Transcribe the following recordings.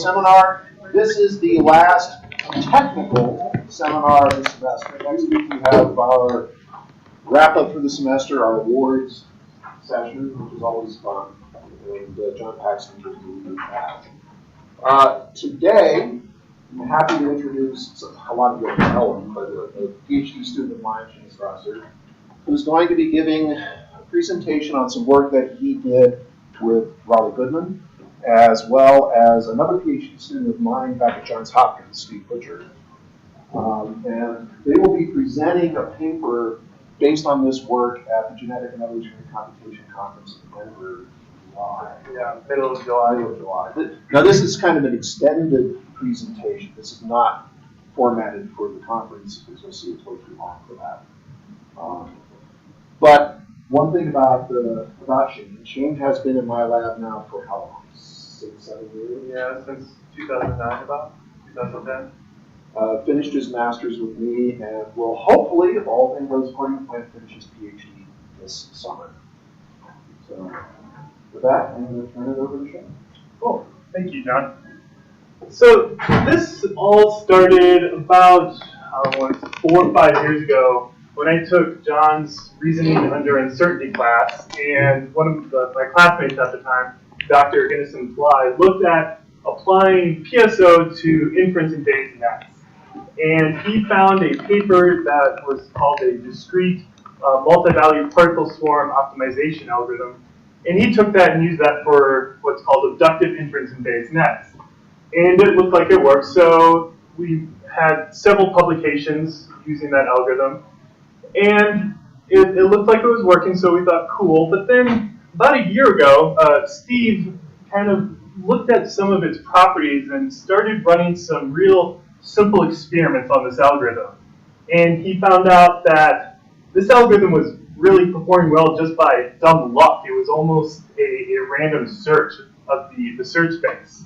seminar. This is the last technical seminar of the semester. Next week we have our wrap-up for the semester, our awards session, which is always fun, and John Paxton will do that. Today, I'm happy to introduce, a lot of you know him, but a PhD student of mine, James Grosser, who's going to be giving a presentation on some work that he did with Raleigh Goodman, as well as another PhD student of mine back at Johns Hopkins, Steve Butcher. And they will be presenting a paper based on this work at the Genetic and Evolutionary Computation Conference in Denver in July. Yeah, middle of July. Now this is kind of an extended presentation. This is not formatted for the conference, because you'll see it's way too long for that. But one thing about Shane has been in my lab now for how long? 6, 7 years? Yeah, since 2009 about, 2010. Finished his master's with me, and will hopefully, if all things goes according to plan, finish his PhD this summer. So, with that, I'm going to turn it over to Shane. Cool. Thank you, John. So, this all started about 4 or 5 years ago when I took John's Reasoning Under Uncertainty class, and one of my classmates at the time, Dr. Innocent Fly, looked at applying piezo to inference-based nets. And he found a paper that was called a discrete multi-value particle swarm optimization algorithm. And he took that and used that for what's called abductive inference-based nets. And it looked like it worked, so we had several publications using that algorithm. And it looked like it was working, so we thought, cool. But then about a year ago, Steve kind of looked at some of its properties and started running some real simple experiments on this algorithm. And he found out that this algorithm was really performing well just by dumb luck. It was almost a random search of the search space.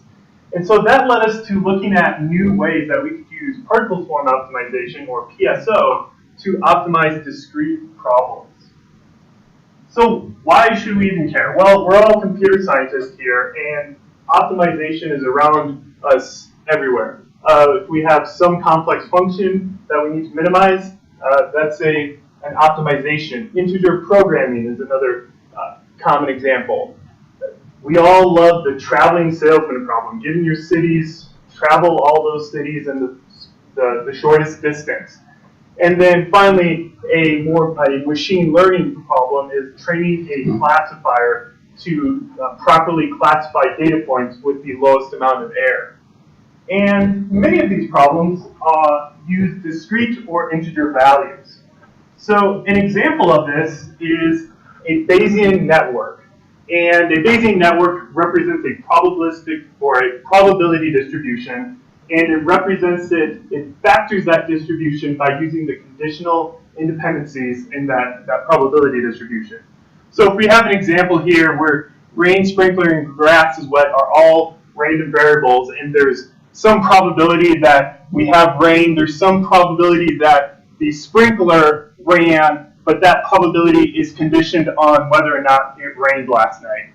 And so that led us to looking at new ways that we could use particle swarm optimization, or PSO, to optimize discrete problems. So why should we even care? Well, we're all computer scientists here, and optimization is around us everywhere. If we have some complex function that we need to minimize, that's an optimization. Integer programming is another common example. We all love the traveling salesman problem, getting your cities, travel all those cities in the shortest distance. And then finally, a machine learning problem is training a classifier to properly classify data points with the lowest amount of error. And many of these problems use discrete or integer values. So an example of this is a Bayesian network. And a Bayesian network represents a probabilistic or a probability distribution, and it factors that distribution by using the conditional independencies in that probability distribution. So if we have an example here where rain, sprinkler, and grass is wet are all random variables, and there's some probability that we have rain, there's some probability that the sprinkler ran, but that probability is conditioned on whether or not it rained last night.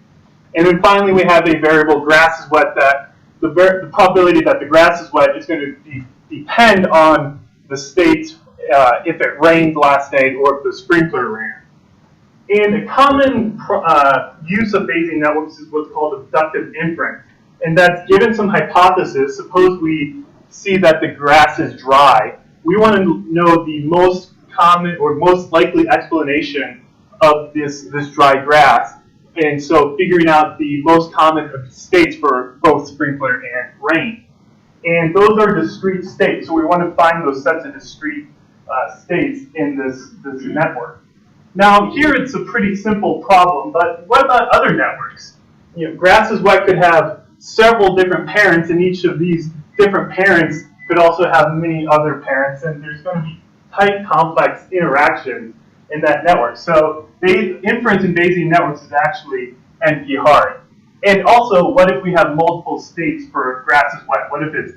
And then finally we have a variable grass is wet that the probability that the grass is wet is going to depend on the state if it rained last night or if the sprinkler ran. And a common use of Bayesian networks is what's called abductive inference. And that's given some hypothesis. Suppose we see that the grass is dry. We want to know the most common or most likely explanation of this dry grass. And so figuring out the most common states for both sprinkler and rain. And those are discrete states. So we want to find those sets of discrete states in this network. Now here it's a pretty simple problem, but what about other networks? Grass is wet could have several different parents, and each of these different parents could also have many other parents, and there's going to be tight, complex interactions in that network. So inference in Bayesian networks is actually NP hard. And also, what if we have multiple states for grass is wet? What if it's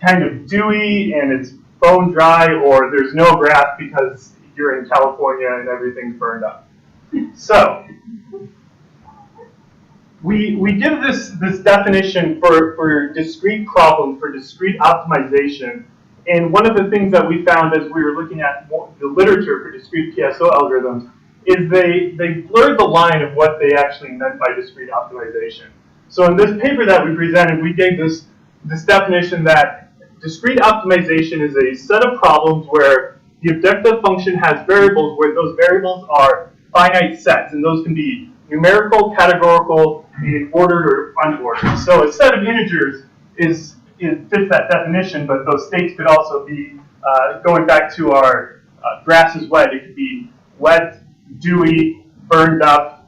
kind of dewy and it's bone dry, or there's no grass because you're in California and everything's burned up? So we give this definition for discrete problems, for discrete optimization. And one of the things that we found as we were looking at the literature for discrete piezo algorithms is they blurred the line of what they actually meant by discrete optimization. So in this paper that we presented, we gave this definition that discrete optimization is a set of problems where the objective function has variables where those variables are finite sets, and those can be numerical, categorical, and ordered or unordered. So a set of integers fits that definition, but those states could also be, going back to our grass is wet, it could be wet, dewy, burned up,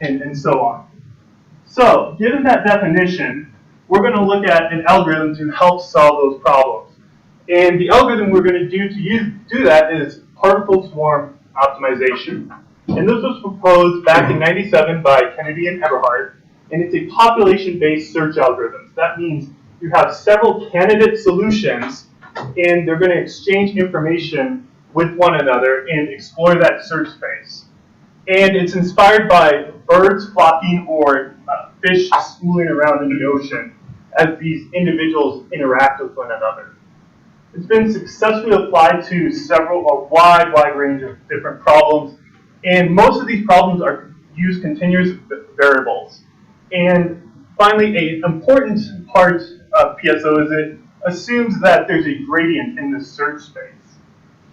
and so on. So, given that definition, we're going to look at an algorithm to help solve those problems. And the algorithm we're going to do that is particle swarm optimization. And this was proposed back in '97 by Kennedy and Eberhard, and it's a population-based search algorithm. That means you have several candidate solutions, and they're going to exchange information with one another and explore that search space. And it's inspired by birds flocking or fish schooling around in the ocean as these individuals interact with one another. It's been successfully applied to a wide range of different problems, and most of these problems use continuous variables. And finally, an important part of piezo is it assumes that there's a gradient in the search space.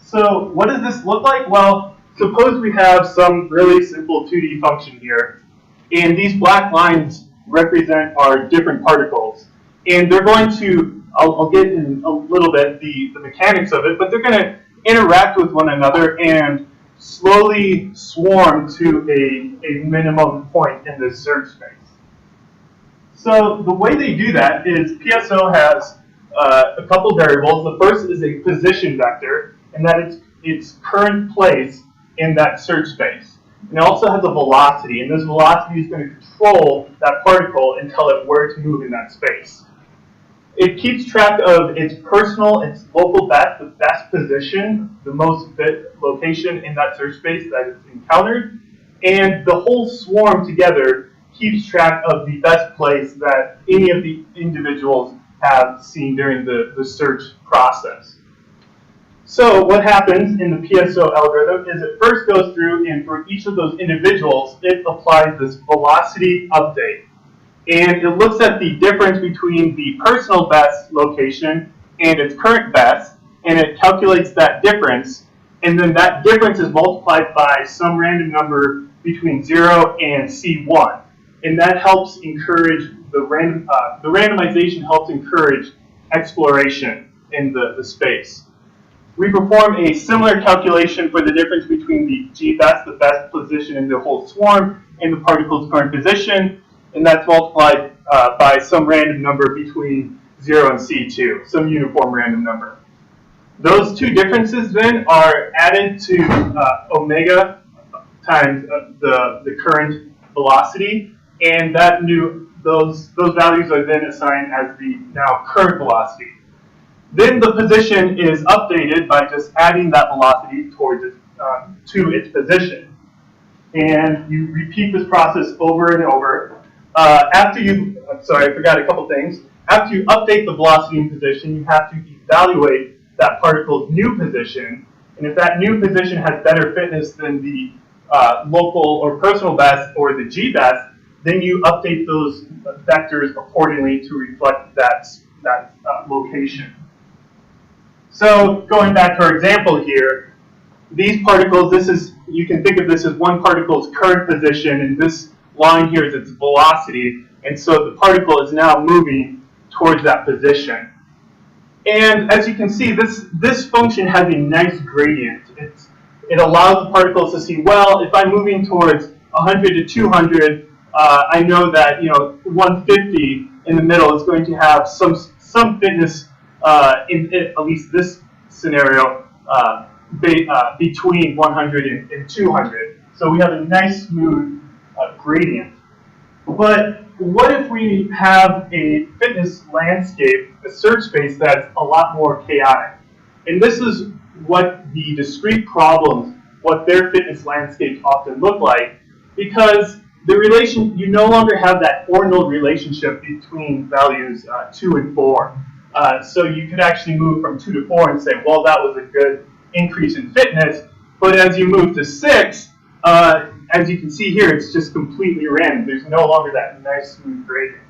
So what does this look like? Well, suppose we have some really simple 2D function here, and these black lines represent our different particles. And they're going to, I'll get in a little bit the mechanics of it, but they're going to interact with one another and slowly swarm to a minimum point in this search space. So the way they do that is piezo has a couple variables. The first is a position vector, and that it's its current place in that search space. And it also has a velocity, and this velocity is going to control that particle and tell it where to move in that space. It keeps track of its local best, the best position, the most fit location in that search space that it's encountered, and the whole swarm together keeps track of the best place that any of the individuals have seen during the search process. So what happens in the piezo algorithm is it first goes through, and for each of those individuals, it applies this velocity update. And it looks at the difference between the personal best location and its current best, and it calculates that difference, and then that difference is multiplied by some random number between 0 and C1. And that helps encourage the randomization helps encourage exploration in the space. We perform a similar calculation for the difference between the G-best, the best position in the whole swarm, and the particle's current position, and that's multiplied by some random number between 0 and C2, some uniform random number. Those two differences then are added to omega times the current velocity, and those values are then assigned as the now current velocity. Then the position is updated by just adding that velocity to its position. And you repeat this process over and over. I forgot a couple things. After you update the velocity and position, you have to evaluate that particle's new position. And if that new position has better fitness than the local or personal best or the G-best, then you update those vectors accordingly to reflect that location. So going back to our example here, these particles, you can think of this as one particle's current position, and this line here is its velocity, and so the particle is now moving towards that position. And as you can see, this function has a nice gradient. It allows the particles to see, well, if I'm moving towards 100 to 200, I know that 150 in the middle is going to have some fitness in at least this scenario between 100 and 200. So we have a nice smooth gradient. But what if we have a fitness landscape, a search space that's a lot more chaotic? And this is what the discrete problems, what their fitness landscapes often look like, because you no longer have that ordinal relationship between values 2 and 4. So you could actually move from 2 to 4 and say, well, that was a good increase in fitness. But as you move to 6, as you can see here, it's just completely random. There's no longer that nice smooth gradient.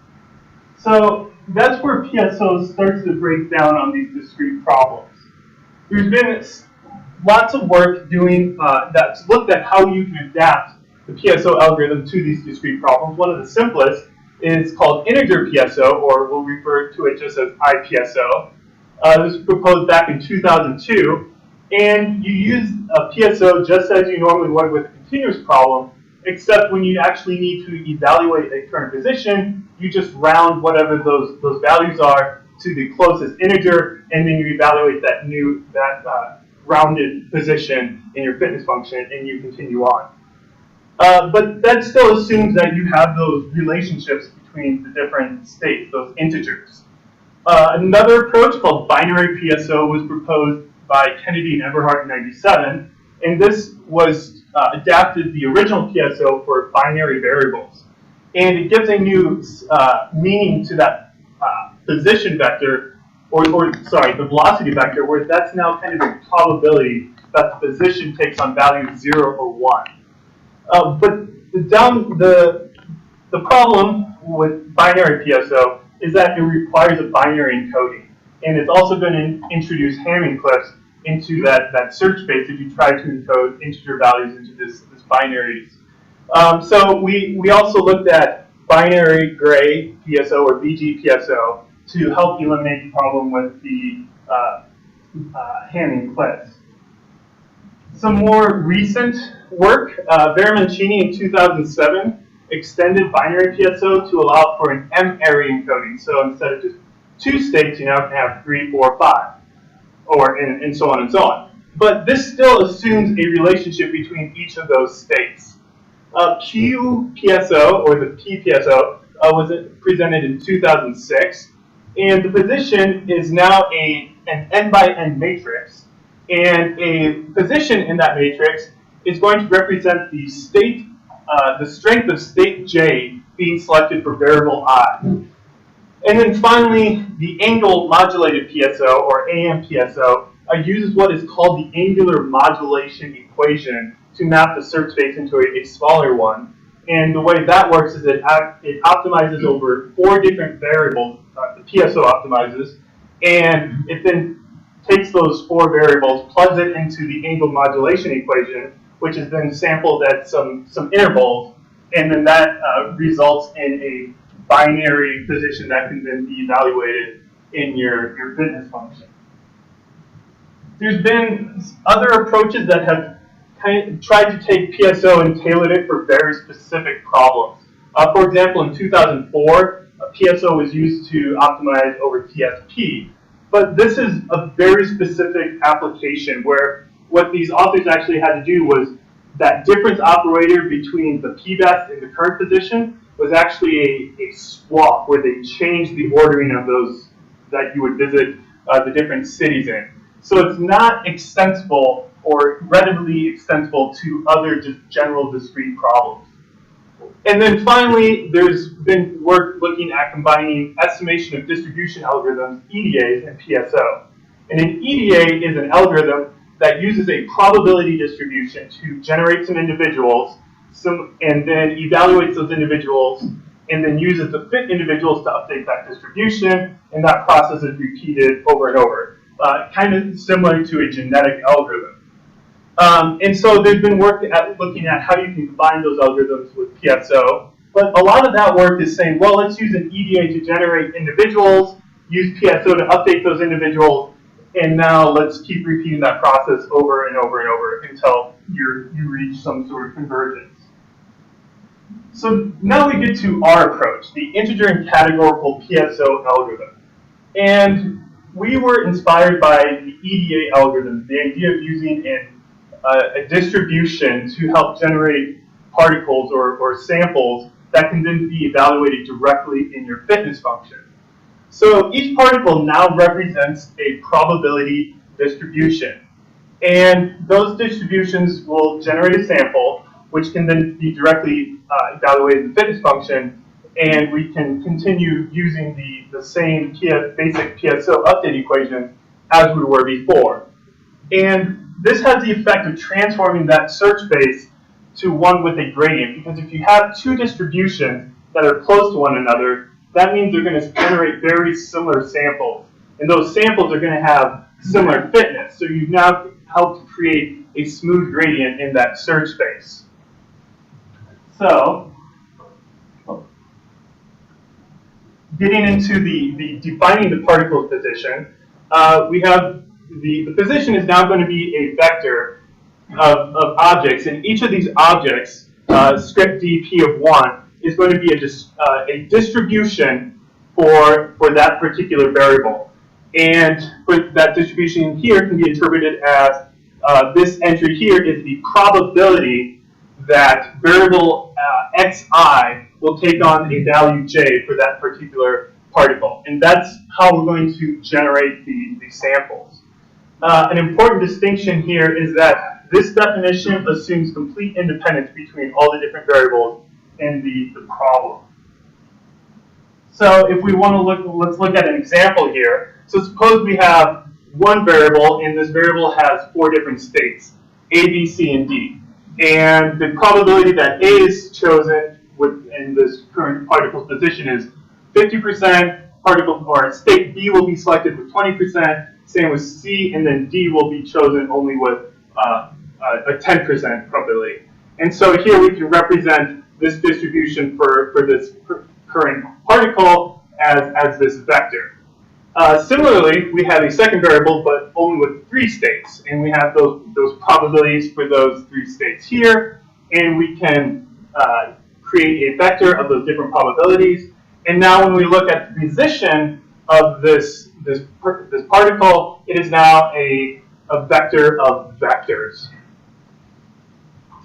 So that's where PSO starts to break down on these discrete problems. There's been lots of work doing that's looked at how you can adapt the PSO algorithm to these discrete problems. One of the simplest is called integer PSO, or we'll refer to it just as IPSO. This was proposed back in 2002, and you use a PSO just as you normally would with a continuous problem, except when you actually need to evaluate a current position, you just round whatever those values are to the closest integer, and then you evaluate that rounded position in your fitness function, and you continue on. But that still assumes that you have those relationships between the different states, those integers. Another approach called binary PSO was proposed by Kennedy and Eberhard in '97, and this was adapted the original PSO for binary variables. And it gives a new meaning to that position vector, the velocity vector, where that's now kind of a probability that the position takes on values 0 or 1. But the problem with binary PSO is that it requires a binary encoding. And it's also going to introduce Hamming cliffs into that search space if you try to encode integer values into this binaries. So we also looked at binary gray PSO or BG PSO to help eliminate the problem with the Hamming cliffs. Some more recent work, Veramancini in 2007 extended binary PSO to allow for an M-ary encoding. So instead of just 2 states, you now can have 3, 4, 5, and so on and so on. But this still assumes a relationship between each of those states. QPSO, or the PPSO, was presented in 2006, and the position is now an n by n matrix, and a position in that matrix is going to represent the state, the strength of state J being selected for variable I. And then finally, the angle modulated PSO, or AMPSO, uses what is called the angular modulation equation to map the search space into a smaller one. And the way that works is it optimizes over 4 different variables, the PSO optimizes, and it then takes those 4 variables, plugs it into the angle modulation equation, which is then sampled at some intervals, and then that results in a binary position that can then be evaluated in your fitness function. There's been other approaches that have kind of tried to take PSO and tailored it for very specific problems. For example, in 2004, PSO was used to optimize over TSP, but this is a very specific application where what these authors actually had to do was that difference operator between the p-best and the current position was actually a swap where they changed the ordering of those that you would visit the different cities in. So it's not extensible or readily extensible to other just general discrete problems. And then finally, there's been work looking at combining estimation of distribution algorithms, EDAs, and PSO. And an EDA is an algorithm that uses a probability distribution to generate some individuals, and then evaluates those individuals, and then uses the fit individuals to update that distribution, and that process is repeated over and over. Kind of similar to a genetic algorithm. And so there's been work looking at how you can combine those algorithms with PSO, but a lot of that work is saying, well, let's use an EDA to generate individuals, use PSO to update those individuals, and now let's keep repeating that process over and over and over until you reach some sort of convergence. So now we get to our approach, the integer and categorical PSO algorithm. And we were inspired by the EDA algorithm, the idea of using a distribution to help generate particles or samples that can then be evaluated directly in your fitness function. So each particle now represents a probability distribution. And those distributions will generate a sample, which can then be directly evaluated in the fitness function, and we can continue using the same basic piezo update equation as we were before. And this has the effect of transforming that search space to one with a gradient, because if you have two distributions that are close to one another, that means they're going to generate very similar samples. And those samples are going to have similar fitness. So you've now helped create a smooth gradient in that search space. So, getting into the defining the particle's position, we have the position is now going to be a vector of objects, and each of these objects, script dp of 1, is going to be a distribution for that particular variable. And for that distribution here can be interpreted as this entry here is the probability that variable xi will take on a value j for that particular particle. And that's how we're going to generate the samples. An important distinction here is that this definition assumes complete independence between all the different variables in the problem. So if we want to let's look at an example here. So suppose we have one variable, and this variable has 4 different states, A, B, C, and D. And the probability that A is chosen in this current particle's position is 50%, particle or state B will be selected with 20%, same with C, and then D will be chosen only with a 10% probability. And so here we can represent this distribution for this current particle as this vector. Similarly, we have a second variable, but only with 3 states, and we have those probabilities for those 3 states here, and we can create a vector of those different probabilities. And now when we look at the position of this particle, it is now a vector of vectors.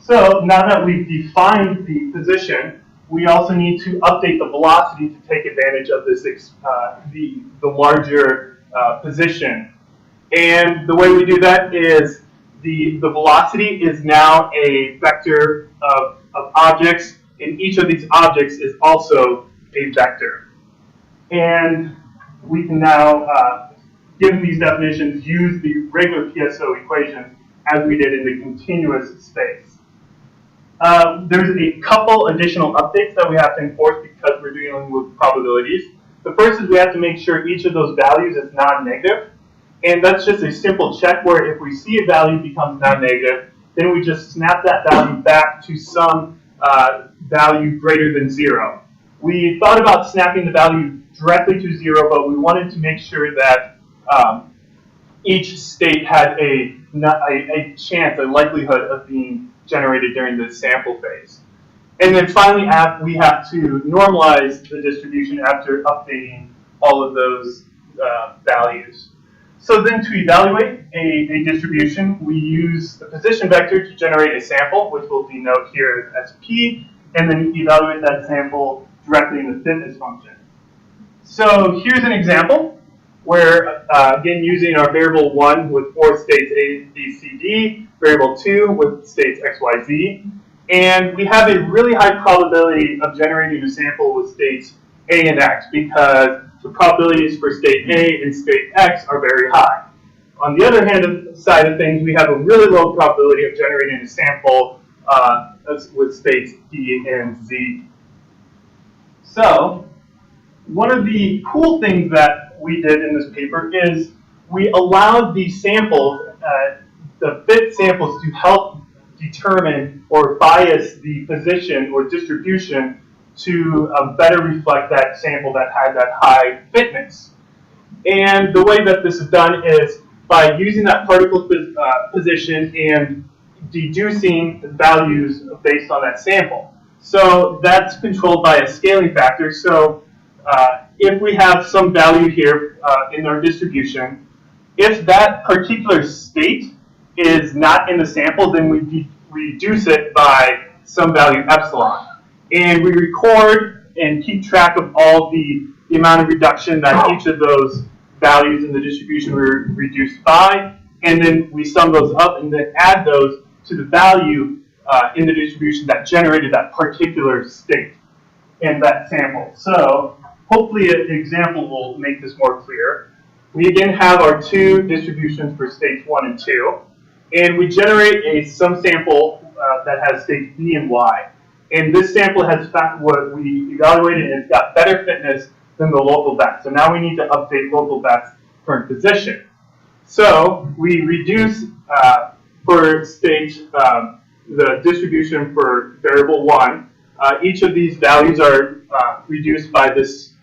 So now that we've defined the position, we also need to update the velocity to take advantage of this the larger position. And the way we do that is the velocity is now a vector of objects, and each of these objects is also a vector. And we can now, given these definitions, use the regular piezo equations as we did in the continuous space. There's a couple additional updates that we have to enforce because we're dealing with probabilities. The first is we have to make sure each of those values is non-negative. And that's just a simple check where if we see a value becomes non-negative, then we just snap that value back to some value greater than 0. We thought about snapping the value directly to 0, but we wanted to make sure that each state had a chance, a likelihood of being generated during the sample phase. And then finally, we have to normalize the distribution after updating all of those values. So then to evaluate a distribution, we use the position vector to generate a sample, which we'll denote here as P, and then evaluate that sample directly in the fitness function. So here's an example where, again, using our variable 1 with 4 states A, B, C, D, variable 2 with states X, Y, Z, and we have a really high probability of generating a sample with states A and X because the probabilities for state A and state X are very high. On the other hand, side of things, we have a really low probability of generating a sample with states D and Z. So, one of the cool things that we did in this paper is we allowed the samples, the fit samples, to help determine or bias the position or distribution to better reflect that sample that had that high fitness. And the way that this is done is by using that particle position and deducing the values based on that sample. So that's controlled by a scaling factor. So if we have some value here in our distribution, if that particular state is not in the sample, then we reduce it by some value epsilon. And we record and keep track of all the amount of reduction that each of those values in the distribution were reduced by, and then we sum those up and then add those to the value in the distribution that generated that particular state in that sample. So hopefully an example will make this more clear. We again have our two distributions for states 1 and 2, and we generate a some sample that has states B and Y. And this sample has what we evaluated, and it's got better fitness than the local best. So now we need to update local best current position. So we reduce for state the distribution for variable 1. Each of these values are reduced by this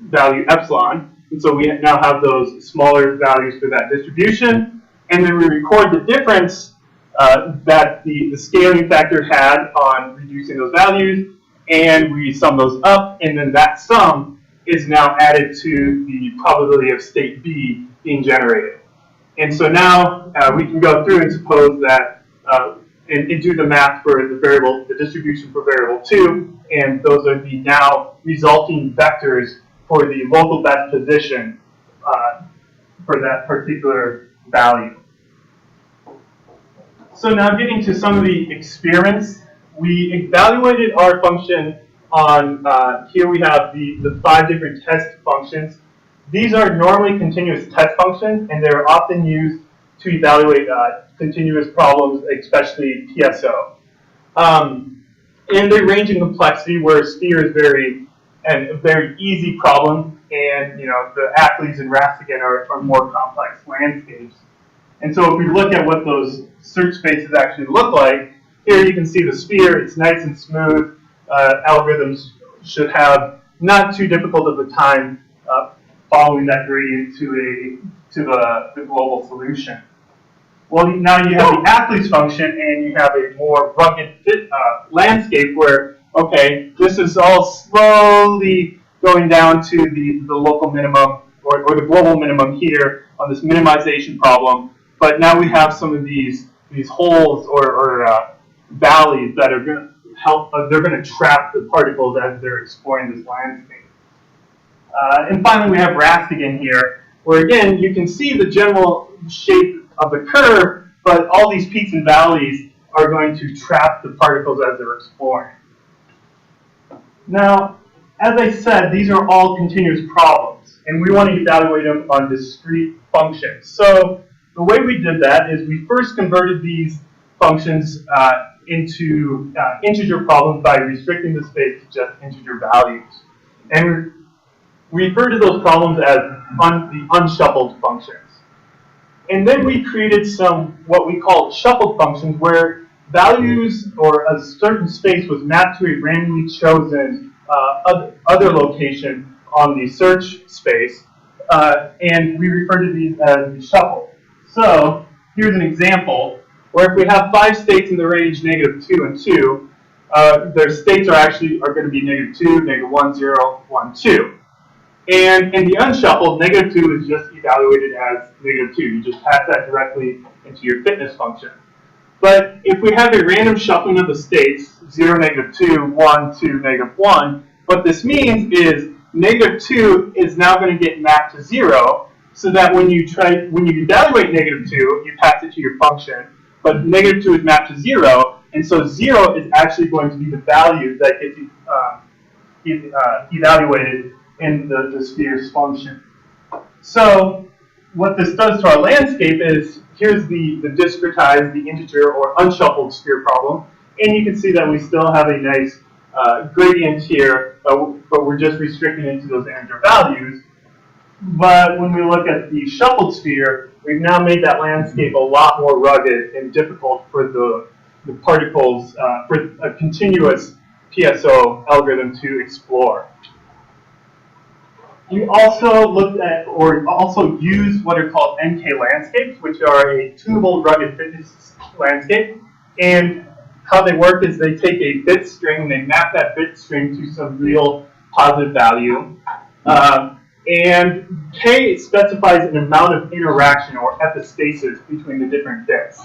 value epsilon. And so we now have those smaller values for that distribution. And then we record the difference that the scaling factor had on reducing those values, and we sum those up, and then that sum is now added to the probability of state B being generated. And so now we can go through and suppose that and do the math for the distribution for variable 2, and those are the now resulting vectors for the local best position for that particular value. So now getting to some of the experiments, we evaluated our function on, here we have the 5 different test functions. These are normally continuous test functions, and they're often used to evaluate continuous problems, especially piezo. And they range in complexity, where sphere is a very easy problem, and the Ackley's and Rastigan are more complex landscapes. And so if we look at what those search spaces actually look like, here you can see the sphere. It's nice and smooth. Algorithms should have not too difficult of a time following that gradient to the global solution. Well, now you have the Ackley's function, and you have a more rugged landscape where, okay, this is all slowly going down to the local minimum or the global minimum here on this minimization problem. But now we have some of these holes or valleys that are going to help. They're going to trap the particles as they're exploring this landscape. And finally, we have Rastigan here, where again you can see the general shape of the curve, but all these peaks and valleys are going to trap the particles as they're exploring. Now, as I said, these are all continuous problems, and we want to evaluate them on discrete functions. So the way we did that is we first converted these functions into integer problems by restricting the space to just integer values. And we refer to those problems as the unshuffled functions. And then we created some what we call shuffled functions, where values or a certain space was mapped to a randomly chosen other location on the search space, and we refer to these as the shuffled. So here's an example where if we have 5 states in the range -2 and 2, their states are going to be -2, -1, 0, 1, 2. And in the unshuffled, -2 is just evaluated as -2. You just pass that directly into your fitness function. But if we have a random shuffling of the states, 0, -2, 1, 2, -1, what this means is -2 is now going to get mapped to 0, so that when you evaluate -2, you pass it to your function, but -2 is mapped to 0, and so 0 is actually going to be the value that gets evaluated in the sphere's function. So what this does to our landscape is, here's the discretized, the integer or unshuffled sphere problem, and you can see that we still have a nice gradient here, but we're just restricting it to those integer values. But when we look at the shuffled sphere, we've now made that landscape a lot more rugged and difficult for the particles, for a continuous piezo algorithm to explore. We also looked at, or also use what are called NK landscapes, which are a tunable rugged fitness landscape. And how they work is they take a bit string and they map that bit string to some real positive value. And K specifies an amount of interaction or epistasis between the different bits.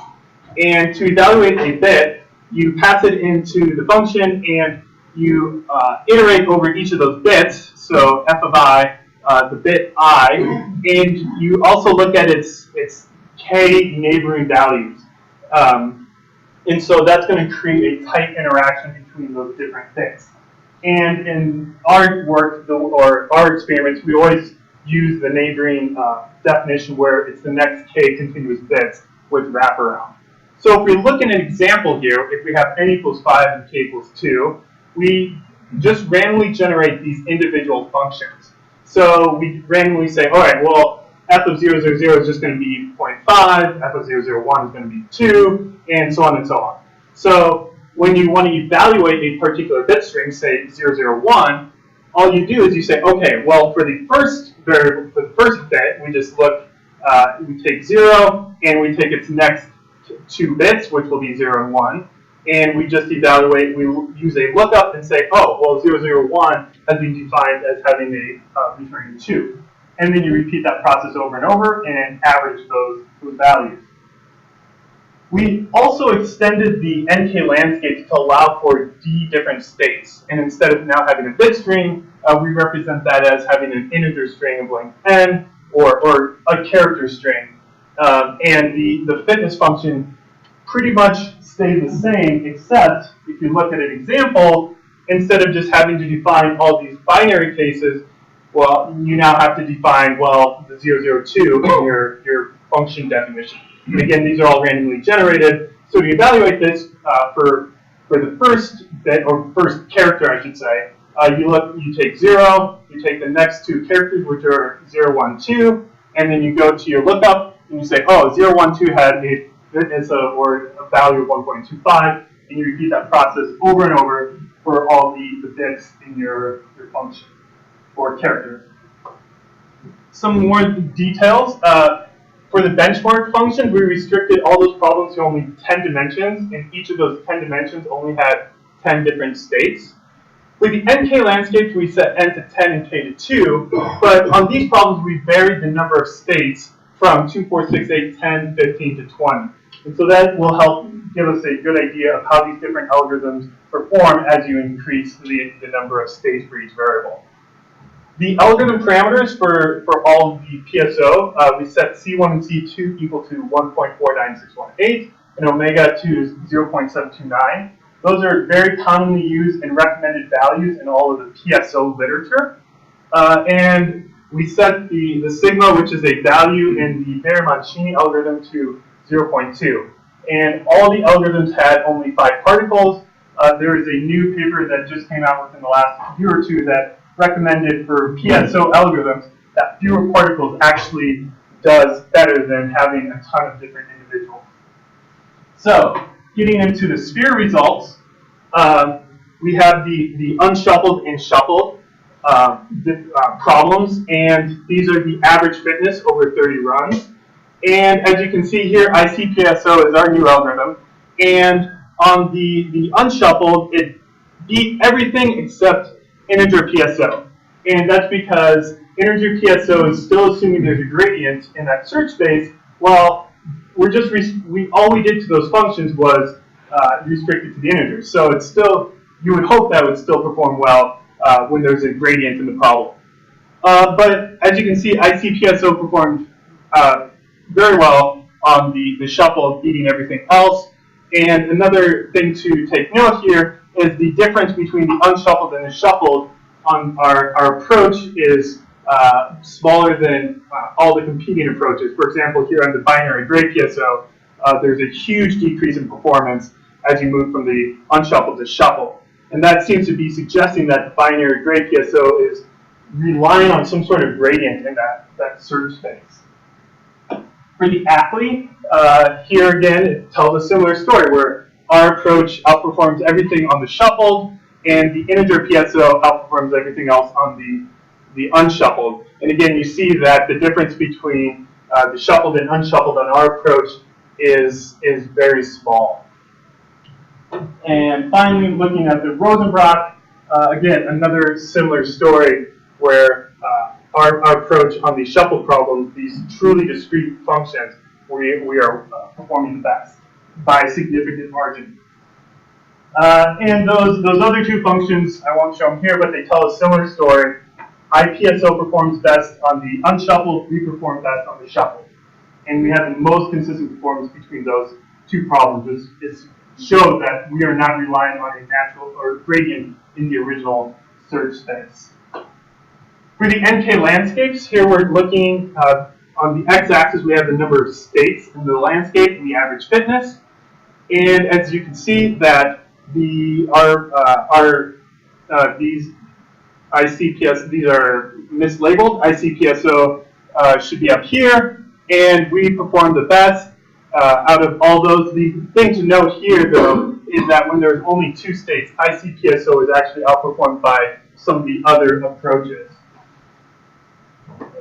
And to evaluate a bit, you pass it into the function and you iterate over each of those bits. So f of I, the bit I, and you also look at its K neighboring values. And so that's going to create a tight interaction between those different things. And in our work, or our experiments, we always use the neighboring definition where it's the next k continuous bits with wraparound. So if we look at an example here, if we have n equals 5 and k equals 2, we just randomly generate these individual functions. So we randomly say, all right, well, f of 0, 0, 0 is just going to be 0.5, f of 0, 0, 1 is going to be 2, and so on and so on. So when you want to evaluate a particular bit string, say 0, 0, 1, all you do is you say, okay, well, for the first variable, for the first bit, we just look, we take 0, and we take its next 2 bits, which will be 0 and 1, and we just evaluate, we use a lookup and say, oh, well, 0, 0, 1 has been defined as having a returning 2. And then you repeat that process over and over and average those values. We also extended the NK landscape to allow for d different states. And instead of now having a bit string, we represent that as having an integer string of length n or a character string. And the fitness function pretty much stays the same, except if you look at an example, instead of just having to define all these binary cases, well, you now have to define, well, the 002 in your function definition. And again, these are all randomly generated. So to evaluate this for the first bit, or first character, I should say, you take 0, you take the next 2 characters, which are 0, 1, 2, and then you go to your lookup, and you say, oh, 0, 1, 2 had a value of 1.25, and you repeat that process over and over for all the bits in your function or characters. Some more details. For the benchmark functions, we restricted all those problems to only 10 dimensions, and each of those 10 dimensions only had 10 different states. For the NK landscapes, we set n to 10 and k to 2, but on these problems, we varied the number of states from 2, 4, 6, 8, 10, 15 to 20. And so that will help give us a good idea of how these different algorithms perform as you increase the number of states for each variable. The algorithm parameters for all of the piezo, we set C1 and C2 equal to 1.49618 and omega to 0.729. Those are very commonly used and recommended values in all of the piezo literature. And we set the sigma, which is a value in the Berry-Mancini algorithm, to 0.2. And all the algorithms had only 5 particles. There is a new paper that just came out within the last year or two that recommended for piezo algorithms that fewer particles actually does better than having a ton of different individuals. So, getting into the sphere results, we have the unshuffled and shuffled problems, and these are the average fitness over 30 runs. And as you can see here, ICPSO is our new algorithm, and on the unshuffled, it beat everything except integer PSO. And that's because integer PSO is still assuming there's a gradient in that search space, while all we did to those functions was restricted to the integers. So it's still, you would hope that would still perform well when there's a gradient in the problem. But as you can see, ICPSO performed very well on the shuffle, beating everything else. And another thing to take note here is the difference between the unshuffled and the shuffled on our approach is smaller than all the competing approaches. For example, here on the binary gray PSO, there's a huge decrease in performance as you move from the unshuffled to shuffled. And that seems to be suggesting that the binary gray PSO is relying on some sort of gradient in that search space. For the athlete, here again, it tells a similar story where our approach outperforms everything on the shuffled, and the integer PSO outperforms everything else on the unshuffled. And again, you see that the difference between the shuffled and unshuffled on our approach is very small. And finally, looking at the Rosenbrock, again, another similar story where our approach on the shuffled problem, these truly discrete functions, we are performing the best by a significant margin. And those other two functions, I won't show them here, but they tell a similar story. IPSO performs best on the unshuffled, we perform best on the shuffled. And we have the most consistent performance between those two problems. It's show that we are not relying on a natural or gradient in the original search space. For the NK landscapes, here we're looking on the x-axis, we have the number of states in the landscape and the average fitness. And as you can see, that these ICPS, these are mislabeled. ICPSO should be up here, and we perform the best out of all those. The thing to note here, though, is that when there's only 2 states, ICPSO is actually outperformed by some of the other approaches.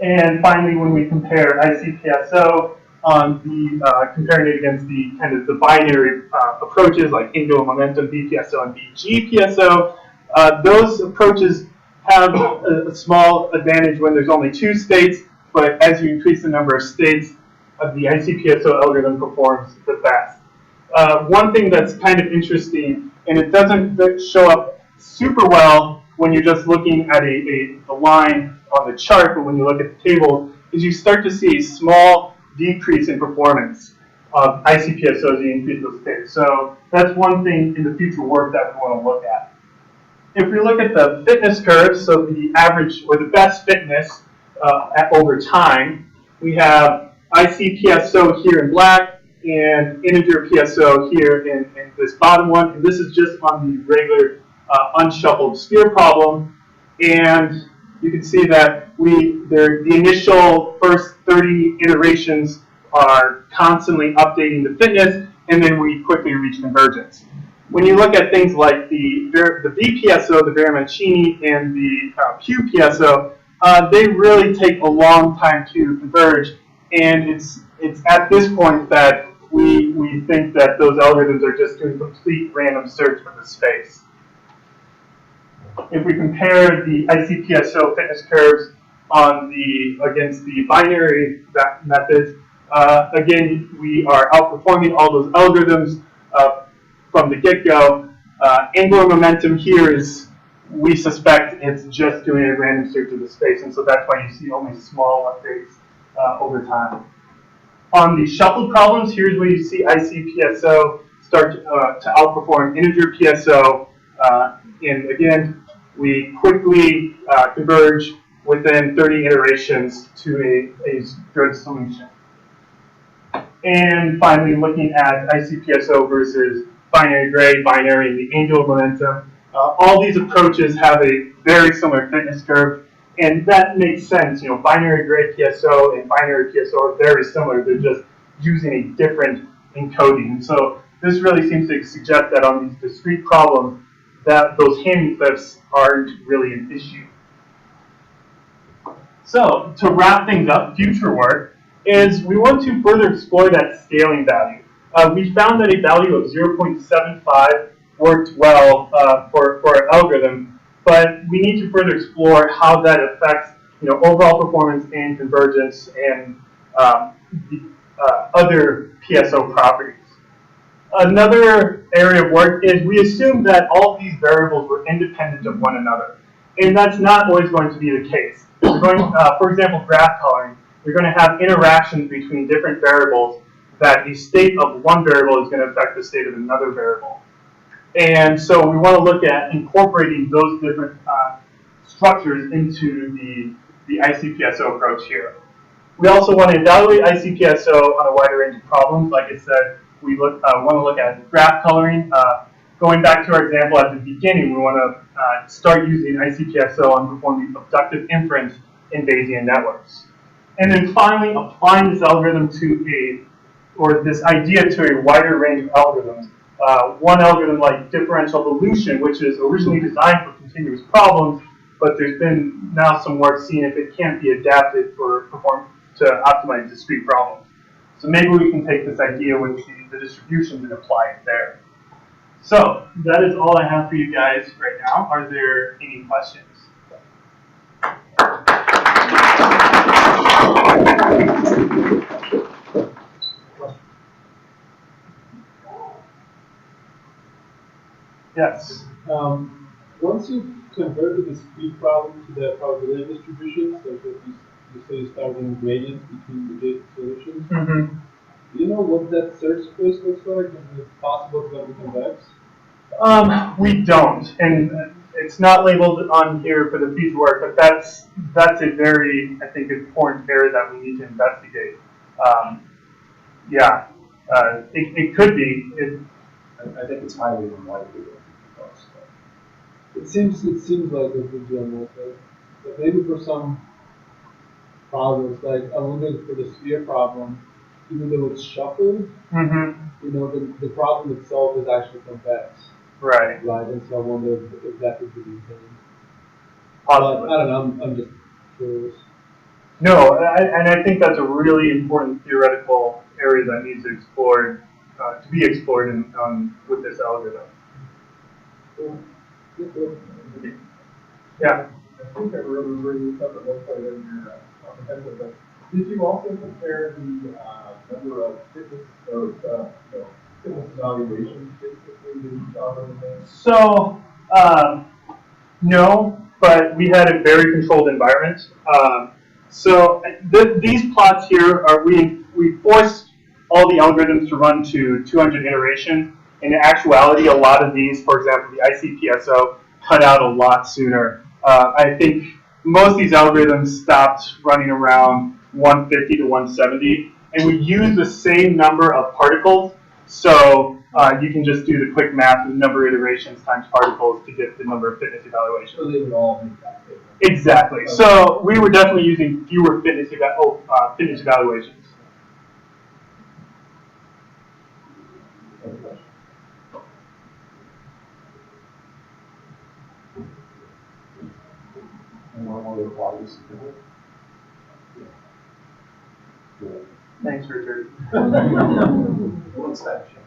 And finally, when we compare ICPSO on the comparing it against the kind of the binary approaches like angular momentum, BPSO, and BGPSO, those approaches have a small advantage when there's only 2 states, but as you increase the number of states, the ICPSO algorithm performs the best. One thing that's kind of interesting, and it doesn't show up super well when you're just looking at a line on the chart, but when you look at the table, is you start to see a small decrease in performance of ICPSO as you increase those states. So that's one thing in the future work that we want to look at. If we look at the fitness curves, so the average or the best fitness over time, we have ICPSO here in black and integer PSO here in this bottom one. And this is just on the regular unshuffled sphere problem. And you can see that the initial first 30 iterations are constantly updating the fitness, and then we quickly reach convergence. When you look at things like the VPSO, the Veramancini, and the QPSO, they really take a long time to converge, and it's at this point that we think that those algorithms are just doing complete random search for the space. If we compare the ICPSO fitness curves against the binary methods, again, we are outperforming all those algorithms from the get-go. Angular momentum here is, we suspect it's just doing a random search of the space, and so that's why you see only small updates over time. On the shuffled problems, here's where you see ICPSO start to outperform integer PSO, and again, we quickly converge within 30 iterations to a good solution. And finally, looking at ICPSO versus binary gray, binary, and the angular momentum, all these approaches have a very similar fitness curve, and that makes sense. You know, binary gray PSO and binary PSO are very similar. They're just using a different encoding. So this really seems to suggest that on these discrete problems, that those handing cliffs aren't really an issue. So to wrap things up, future work is we want to further explore that scaling value. We found that a value of 0.75 worked well for our algorithm, but we need to further explore how that affects overall performance and convergence and other PSO properties. Another area of work is we assume that all of these variables were independent of one another, and that's not always going to be the case. We're going, for example, graph coloring, you're going to have interactions between different variables that the state of one variable is going to affect the state of another variable. And so we want to look at incorporating those different structures into the ICPSO approach here. We also want to evaluate ICPSO on a wider range of problems. Like I said, we want to look at graph coloring. Going back to our example at the beginning, we want to start using ICPSO on performing abductive inference in Bayesian networks. And then finally, applying this algorithm this idea to a wider range of algorithms. One algorithm like differential evolution, which is originally designed for continuous problems, but there's been now some work seeing if it can't be adapted to optimize discrete problems. So maybe we can take this idea with the distributions and apply it there. So that is all I have for you guys right now. Are there any questions? Yes. Once you convert the discrete problem to the probability distribution, so that you say starting gradients between the solutions, Do you know what that search space looks like? Is it possible to be convex? We don't, and it's not labeled on here for the piezo work, but that's a very, I think, important area that we need to investigate. Yeah, it could be. I think it's highly unlikely that it does. It seems like it would be unlikely. But maybe for some problems, like I'm wondering for the sphere problem, even though it's shuffled, Mm-hmm. you know, the problem itself is actually convex. Right. Right, and so I wonder if that would be the thing. Possibly. But I don't know, I'm just curious. No, and I think that's a really important theoretical area that needs to be explored with this algorithm. Yeah. I think I remember you said at one point in your comprehensive, but did you also compare the number of fitness or fitness evaluations basically that each algorithm makes? So, no, but we had a very controlled environment. So these plots here are we forced all the algorithms to run to 200 iterations. In actuality, a lot of these, for example, the ICPSO, cut out a lot sooner. I think most of these algorithms stopped running around 150 to 170, and we use the same number of particles. So you can just do the quick math of the number of iterations times particles to get the number of fitness evaluations. So they would all make that statement. Exactly. Okay. So we were definitely using fewer fitness evaluations. Any question? Anyone want to apply this? Thanks, Richard. What's that change?